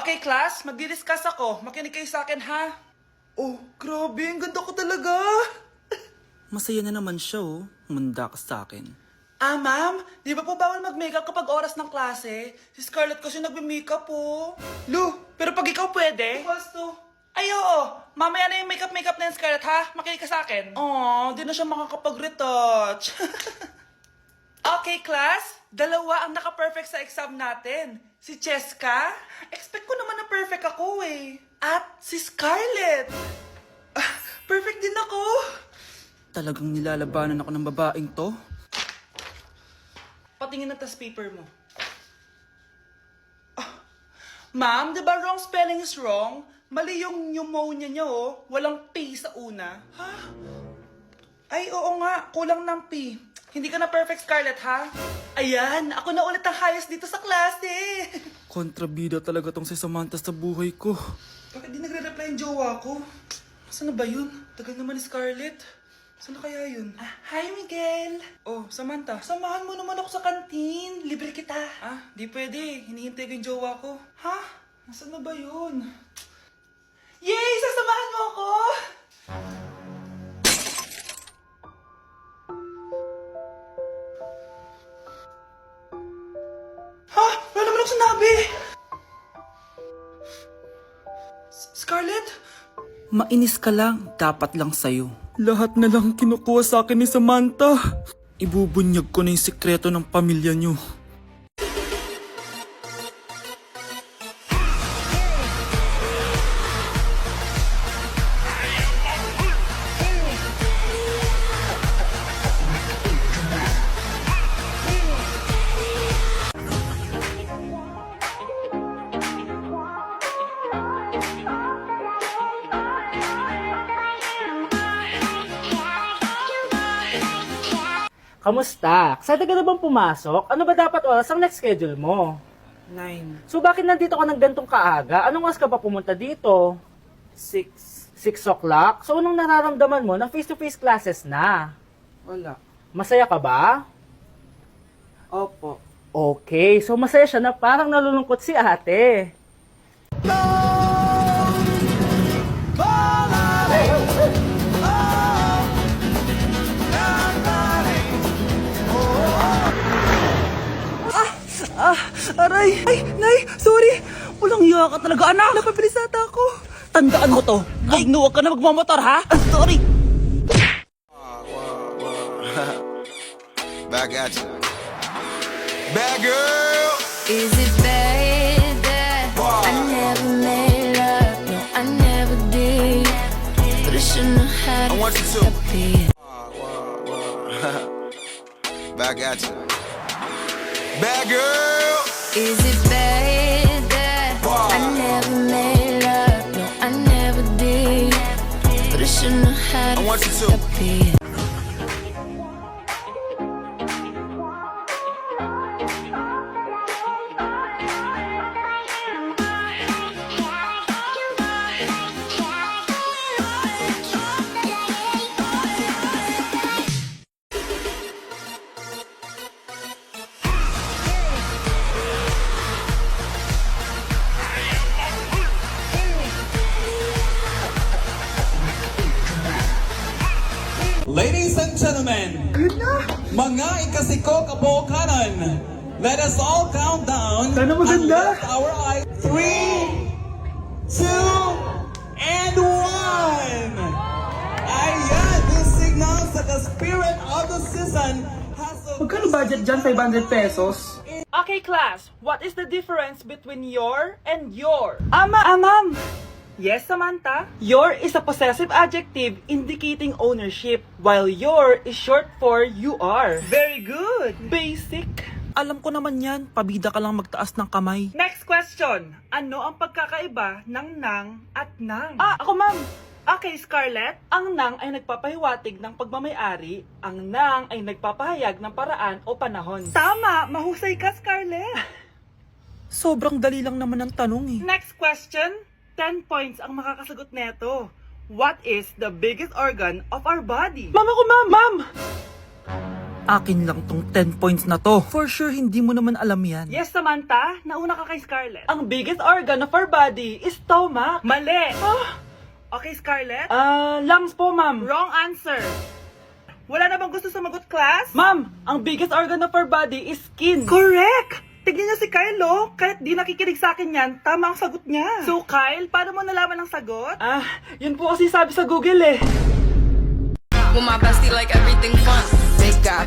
Okay, class, magdi-discuss ako. Makinig kayo sa akin, ha? Oh, grabe, ang ganda ko talaga. Masaya na naman siya, oh. Manda ka sa akin. Ah, ma'am, di ba po bawal mag-makeup kapag oras ng klase? Si Scarlett kasi nagme-makeup po. Lu, pero pag ikaw pwede? Gusto. Ay, oo. Mamaya na yung makeup na yung Scarlett, ha? Makinig ka sa akin. Aw, di na siya makakapag-retouch. Okay, class. Dalawa ang naka-perfect sa exam natin. Si Cheska. Expect ko naman na perfect ako eh. At si Scarlett. Perfect din ako. Talagang nilalabanan ako ng babaeng to. Patingin na tas paper mo. Ma'am, di ba wrong spelling is wrong? Mali yung pneumonia niya, oh. Walang P sa una. Ha? Ay, oo nga. Kulang ng P. Hindi ka na perfect, Scarlett, ha? Ayan, ako na ulit ang highest dito sa klase. Kontrabida talaga tong si Samantha sa buhay ko. Bakit di nagre-reply yung jowa ko? Saan na ba yun? Tagal naman ni Scarlett. Saan na kaya yun? Hi, Miguel! Oh, Samantha, samahan mo naman ako sa kantin. Libre kita. Di pwede. Hinihintay ko yung jowa ko. Ha? Nasaan na ba yun? Yay! Sasamahan mo ako! Ha? Wala naman ako sinabi! Scarlett? Mainis ka lang, dapat lang sa'yo. Lahat na lang kinukuha sa akin ni Samantha. Ibubunyag ko na yung sikreto ng pamilya niyo. Kamusta? Excited ka na bang pumasok? Ano ba dapat oras ang next schedule mo? 9, So bakit nandito ka ng gantong kaaga? Anong oras ka pa pumunta dito? 6, 6 o'clock? So anong nararamdaman mo na face-to-face classes na? wala. Masaya ka ba? Opo. Okay, so masaya siya na parang nalulungkot si ate. Aray! Ay, Nay! Sorry! Walang iya ka talaga, anak! Napabilis ata ako! Tandaan mo to! Ay, huwag ka na magmamotor, ha? Sorry! Back at you. Bad girl. Is it bad that I never made love? No, I never did. But I shouldn't have had I want you to. it. Back at you. Bad girl. Is it bad that I never made love? No, I never did. But I shouldn't have had I want you to. it. Ladies and gentlemen, mga ikasiko kabukanan, let us all count down Sana and maganda. lift our eyes. 3, 2, and 1! Ayan, this signals that the spirit of the season has a... Magkano budget dyan? 500 pesos? Okay, class. What is the difference between your and your? Ma'am. Yes, Samantha? Your is a possessive adjective indicating ownership, while your is short for you are. Very good. Basic. Alam ko naman yan, pabida ka lang magtaas ng kamay. Next question. Ano ang pagkakaiba ng nang at nang? Ako ma'am. Okay, Scarlett. Ang nang ay nagpapahiwatig ng pagmamayari. Ang nang ay nagpapahayag ng paraan o panahon. Tama! Mahusay ka, Scarlett. Sobrang dali lang naman ang tanong eh. Next question. 10 points ang makakasagot neto. What is the biggest organ of our body? Ma'am ako, ma'am! Ma'am! Akin lang tong 10 points na to. For sure, hindi mo naman alam yan. Yes, Samantha. Nauna ka kay Scarlett. Ang biggest organ of our body is stomach. Mali. Okay, Scarlett. Lungs po, ma'am. Wrong answer. Wala na bang gusto sumagot, class? Ma'am, ang biggest organ of our body is skin. Correct! Tignan niyo si Kyle, oh. Kahit di nakikinig sa akin yan, tama ang sagot niya. So, Kyle, paano mo nalaman ang sagot? Yun po kasi sabi sa Google eh. With my bestie, like everything fun. Big guy,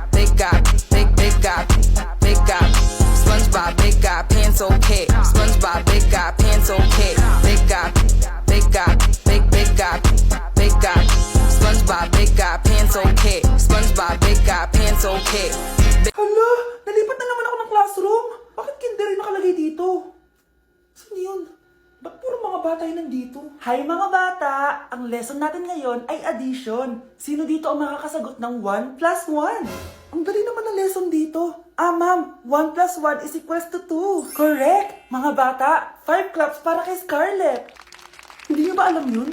big guy, big guy, big guy. SpongeBob, big guy, pants okay. SpongeBob, big guy, pants okay. Big guy, big guy, big guy, big guy. SpongeBob, big guy, pants okay. SpongeBob, big guy, pants okay. Hala, nalipat na naman ako ng classroom. Bakit kinder yung nakalagay dito? Saan yun? Ba't puro mga bata yung nandito? Hi mga bata! Ang lesson natin ngayon ay addition. Sino dito ang makakasagot ng 1 plus 1? Ang dali naman ng lesson dito. Ma'am, 1 plus 1 is equals to 2. Correct! Mga bata, 5 claps para kay Scarlett. Hindi niyo ba alam yun?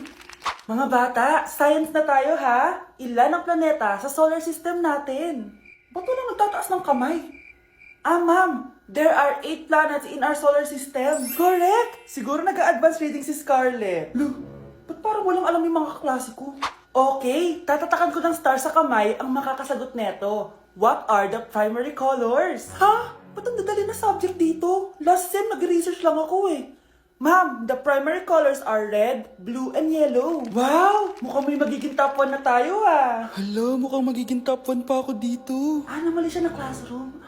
Mga bata, science na tayo ha? Ilan ang planeta sa solar system natin? Ba't walang nagtataas ng kamay? Ma'am, there are 8 planets in our solar system. Correct! Siguro nag-a-advance reading si Scarlett. Lo, ba't parang walang alam yung mga kaklase ko? Okay, tatatakan ko ng star sa kamay ang makakasagot neto. What are the primary colors? Ha? Ba't ang dadali na subject dito? Last sem, nag-research lang ako eh. Ma'am, the primary colors are red, blue, and yellow. Wow! Mukhang may magiging top 1 na tayo ah. Hala, mukhang magiging top 1 pa ako dito. Namali siya ng classroom.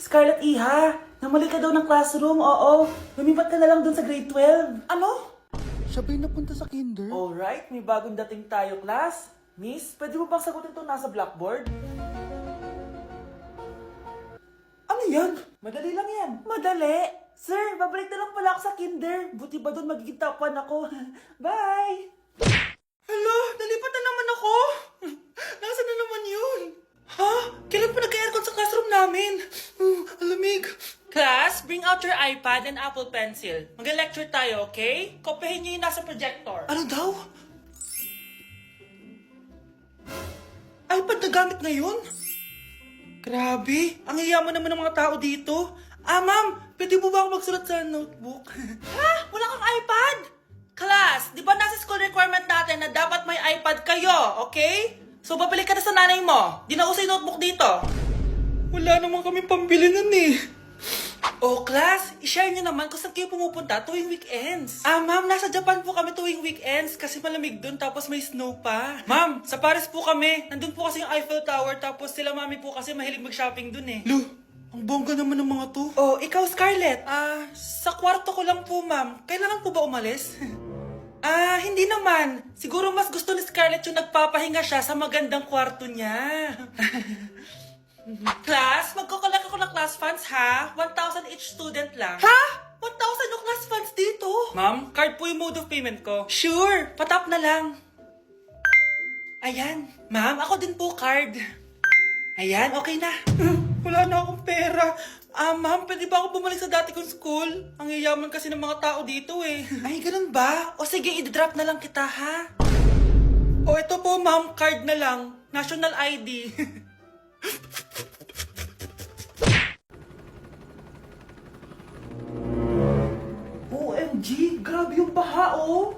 Scarlett Iha, namali ka daw ng classroom, oo. Lumipat ka na lang dun sa grade 12. Ano? Siya ba'y napunta sa kinder? Alright, may bagong dating tayo, class. Miss, pwede mo bang sagutin ito nasa blackboard? Ano yan? Madali lang yan. Madali? Sir, babalik na lang pala ako sa kinder. Buti ba doon magiging top 1 ako? Bye! Hala, nalipat na naman ako. Nasaan na naman yun? Ha? Kailan pa nagka-aircon sa classroom namin? Alamig. Class, bring out your iPad and Apple Pencil. Mag-lecture tayo, okay? Kopyahin niyo yung nasa projector. Ano daw? iPad na gamit ngayon? Grabe, ang yayaman naman ng mga tao dito. Ma'am, pwede mo ba ako magsulat sa notebook? Ha? Wala kang iPad? Class, di ba nasa school requirement natin na dapat may iPad kayo, okay? So, babalik ka na sa nanay mo. Di na uso yung notebook dito. Wala naman kami pambili nun eh. Oh, class, i-share nyo naman kung saan kayo pumupunta tuwing weekends. Ma'am, nasa Japan po kami tuwing weekends kasi malamig dun tapos may snow pa. Ma'am, sa Paris po kami. Nandun po kasi yung Eiffel Tower tapos sila mami po kasi mahilig mag-shopping dun eh. Lu, ang bongga naman ng mga to. Oh, ikaw, Scarlett. Sa kwarto ko lang po, ma'am. Kailangan po ba umalis? Hindi naman. Siguro mas gusto ni Scarlett yung nagpapahinga siya sa magandang kwarto niya. Class, magkukulak ako ng class funds ha? 1,000 each student lang. Ha? 1,000 yung class funds dito. Ma'am, card po yung mode of payment ko. Sure, patap na lang. Ayan, ma'am, ako din po card. Ayan, okay na. Wala na akong pera. Ma'am, pwede ba ako bumalik sa dati kong school? Ang yayaman kasi ng mga tao dito eh. Ay, ganun ba? O sige, i-drop na lang kita ha? O ito po, ma'am, card na lang. National ID. OMG, grabe yung baha oh.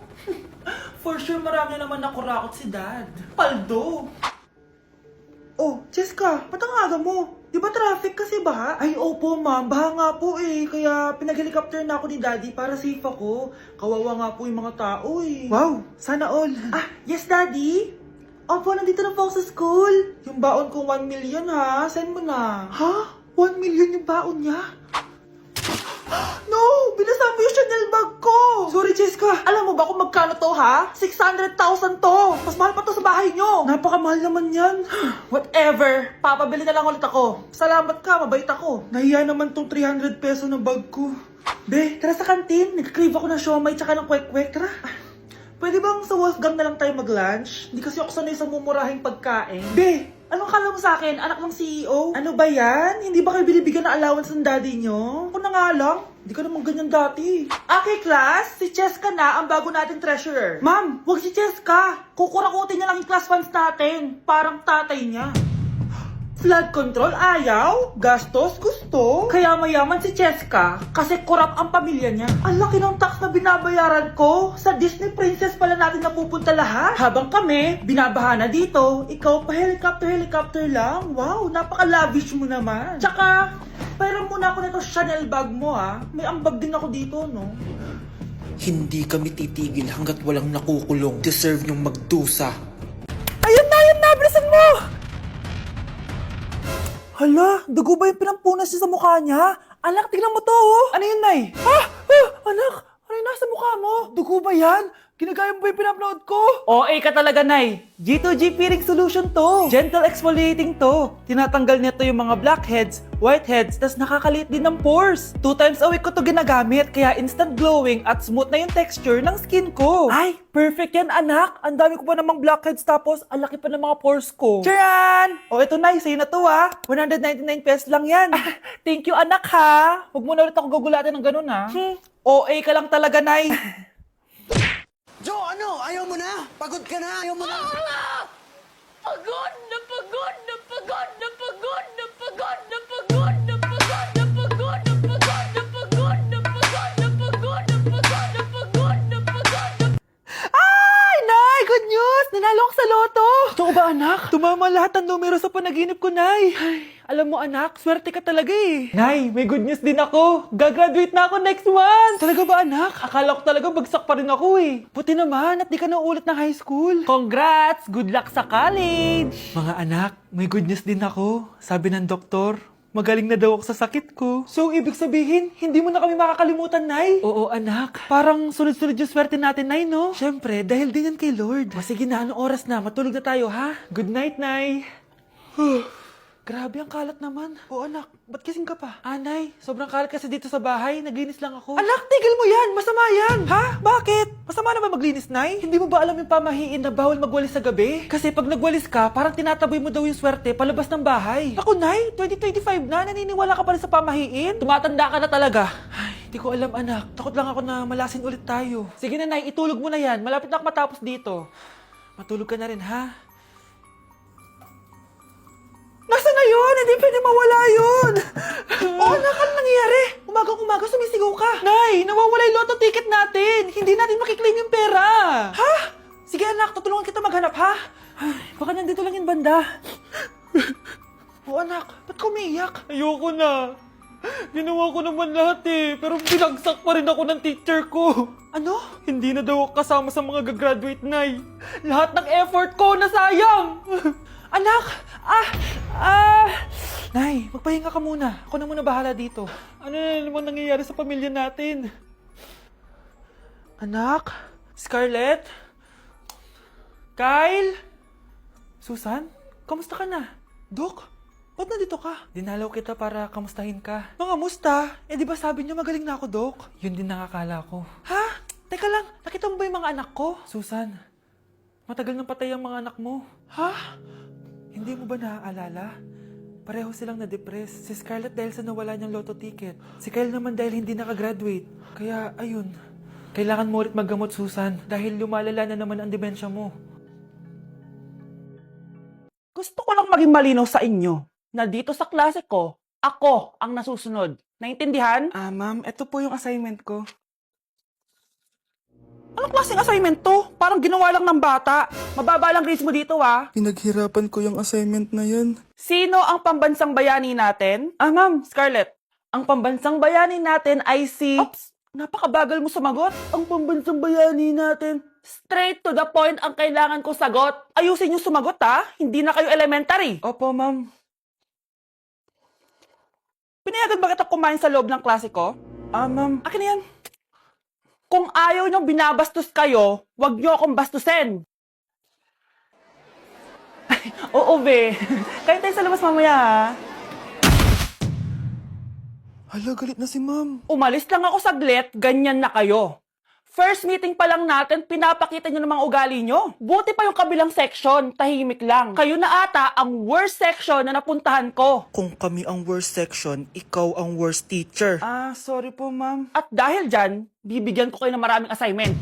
For sure marami naman nakurakot si Dad. Paldo. Oh, Cheska, ba't ang aga mo? Di ba traffic kasi baha? Ay, opo ma'am, baha nga po eh. Kaya pinag-helicopter na ako ni Daddy para safe ako. Kawawa nga po yung mga tao eh. Wow, sana all. Yes Daddy? Opo, nandito na po ako sa school. Yung baon ko 1 million ha, send mo na. Ha? 1 million yung baon niya? No! Binasa mo yung Chanel bag ko! Sorry, Cheska. Alam mo ba kung magkano to ha? 600,000 to! Mas mahal pa to sa bahay nyo! Napakamahal naman yan. Whatever, papabili na lang ulit ako. Salamat ka, mabait ako. Nahiya naman tong 300 peso na bag ko. Be, tara sa kantin. Nag-crave ako ng siomay tsaka ng kwek-kwek. Tara. Pwede bang sa Wolfgang na lang tayo mag-lunch? Hindi kasi ako sanay sa mumurahing pagkain. Be, anong kala mo sa akin? Anak ng CEO? Ano ba yan? Hindi ba kayo binibigyan ng allowance ng daddy nyo? Ako na nga lang. Hindi ka naman ganyan dati. Okay, class. Si Cheska na ang bago nating treasurer. Ma'am, Huwag si Cheska. Kukurakutin niya lang yung class funds natin. Parang tatay niya. Flood control ayaw, gastos gusto. Kaya mayaman si Cheska kasi korap ang pamilya niya. Ang laki ng tax na binabayaran ko. Sa Disney Princess pala natin napupunta lahat. Habang kami, binabaha na dito. Ikaw pa helicopter lang. Wow, napaka-lavish mo naman. Tsaka, pairam muna ako nito Chanel bag mo ah. May ambag din ako dito, no? Hindi kami titigil hanggat walang nakukulong. Deserve niyong magdusa. Ayun na, bilisan mo! Hala, dugo ba yung pinampunas niya sa mukha niya? Anak, tignan mo to, oh! Ano yun, Nay? Anak, ano yung nasa mukha mo? Dugo ba yan? Ginagaya mo ba yung pinupload ko? OA ka talaga, Nay. G2G peeling solution to. Gentle exfoliating to. Tinatanggal nito yung mga blackheads, whiteheads, tas nakakaliit din ng pores. 2 times a week ko to ginagamit, kaya instant glowing at smooth na yung texture ng skin ko. Ay, perfect yan, anak. Ang dami ko pa namang blackheads tapos ang laki pa ng mga pores ko. Charan! O, ito, Nay, sa'yo na to, 199 pesos lang yan. Thank you, anak, ha. Huwag mo na ulit ako gugulatin ng ganun, ha. OA ka lang talaga, Nay. Jo, ano? Ayaw mo na? Pagod ka na? Ayaw mo na? Pagod na pagod na pagod na pagod na pagod na pagod na pagod na pagod na pagod na pagod na pagod na pagod na pagod na pagod na pagod na. Ay, Nay! Good news! Nanalo ako sa loto! Totoo ba, anak? Tumama lahat ng numero sa panaginip ko, Nay. Ay, alam mo, anak, swerte ka talaga eh. Nay, may good news din ako. Gagraduate na ako next month. Talaga ba, anak? Akala ko talaga bagsak pa rin ako eh. Buti naman at di ka na ulit ng high school. Congrats! Good luck sa college! Mga anak, may good news din ako. Sabi ng doktor, magaling na daw ako sa sakit ko. So, ibig sabihin, hindi mo na kami makakalimutan, Nay? Oo, anak. Parang sunod-sunod yung swerte natin, Nay, no? Siyempre, dahil din yan kay Lord. Sige na, anong oras na? Matulog na tayo, ha? Good night, Nay. Grabe, ang kalat naman. Oo, anak. Ba't kasing ka pa? Nay, sobrang kalat kasi dito sa bahay. Naglinis lang ako. Anak, tigil mo yan! Masama yan! Ha? Bakit? Masama na ba maglinis, Nay? Hindi mo ba alam yung pamahiin na bawal magwalis sa gabi? Kasi pag nagwalis ka, parang tinataboy mo daw yung swerte palabas ng bahay. Ako, Nay, 2025 na. Naniniwala ka pa rin sa pamahiin? Tumatanda ka na talaga. Ay, di ko alam, anak. Takot lang ako na malasin ulit tayo. Sige na, Nay. Itulog mo na yan. Malapit na ako matapos dito. Matulog ka na rin, ha? Nasaan na yun? Hindi pwede mawala yun! Oo, anak, ano nangyayari? Umagang-umaga sumisigaw ka. Nay, nawawala yung lotto ticket natin. Hindi natin makiklaim yung pera. Ha? Sige anak, tutulungan kita maghanap, ha? Ay, baka nandito lang yung banda. Oo anak, ba't ka umiiyak? Ayoko na. Ginawa ko naman lahat eh, pero binagsak pa rin ako ng teacher ko. Ano? Hindi na daw ako kasama sa mga gagraduate, Nay. Lahat ng effort ko nasayang. Anak! Nay, magpahinga ka muna. Ako na muna bahala dito. Ano na naman nangyayari sa pamilya natin? Anak? Scarlett? Kyle? Susan? Kamusta ka na? Dok? Ba't nandito ka? Dinalaw kita para kamustahin ka. Mga musta? Eh di ba sabi niyo magaling na ako, Dok? Yun din nakakala ko. Ha? Teka lang, nakita mo ba yung mga anak ko? Susan, matagal nang patay ang mga anak mo. Ha? Hindi mo ba naaalala? Pareho silang na-depress. Si Scarlett dahil sa nawala niyang lotto ticket. Si Kyle naman dahil hindi nakagraduate. Kaya, ayun. Kailangan mo ulit maggamot, Susan. Dahil lumalala na naman ang demensya mo. Gusto ko lang maging malinaw sa inyo na dito sa klase ko, ako ang nasusunod. Naintindihan? Ma'am, ito po yung assignment ko. Anong klaseng assignment to? Parang ginawa lang ng bata. Mababa lang grades mo dito, ha? Pinaghirapan ko yung assignment na yan. Sino ang pambansang bayani natin? Ma'am, Scarlett. Ang pambansang bayani natin ay si... Oops! Napakabagal mo sumagot. Ang pambansang bayani natin. Straight to the point ang kailangan ko sagot. Ayusin yung sumagot, ha? Hindi na kayo elementary. Opo, ma'am. Pinayagan ba kita kumain sa loob ng klase ko? Ma'am. Akin na yan. Kung ayaw niyong binabastos kayo, wag niyo akong bastusin. Oo, be. Kain tayo sa labas mamaya, ha? Hala, galit na si ma'am. Umalis lang ako saglit, ganyan na kayo. First meeting pa lang natin, pinapakita niyo ng mga ugali niyo. Buti pa yung kabilang section, tahimik lang. Kayo na ata ang worst section na napuntahan ko. Kung kami ang worst section, ikaw ang worst teacher. Sorry po, ma'am. At dahil dyan, bibigyan ko kayo ng maraming assignment.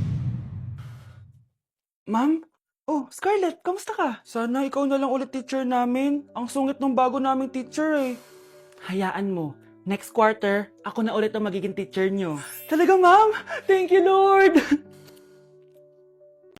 Ma'am, Oh, Scarlett, kamusta ka? Sana ikaw na lang ulit teacher namin. Ang sungit ng bago naming teacher eh. Hayaan mo. Next quarter, ako na ulit ang magiging teacher nyo. Talaga, ma'am? Thank you, Lord!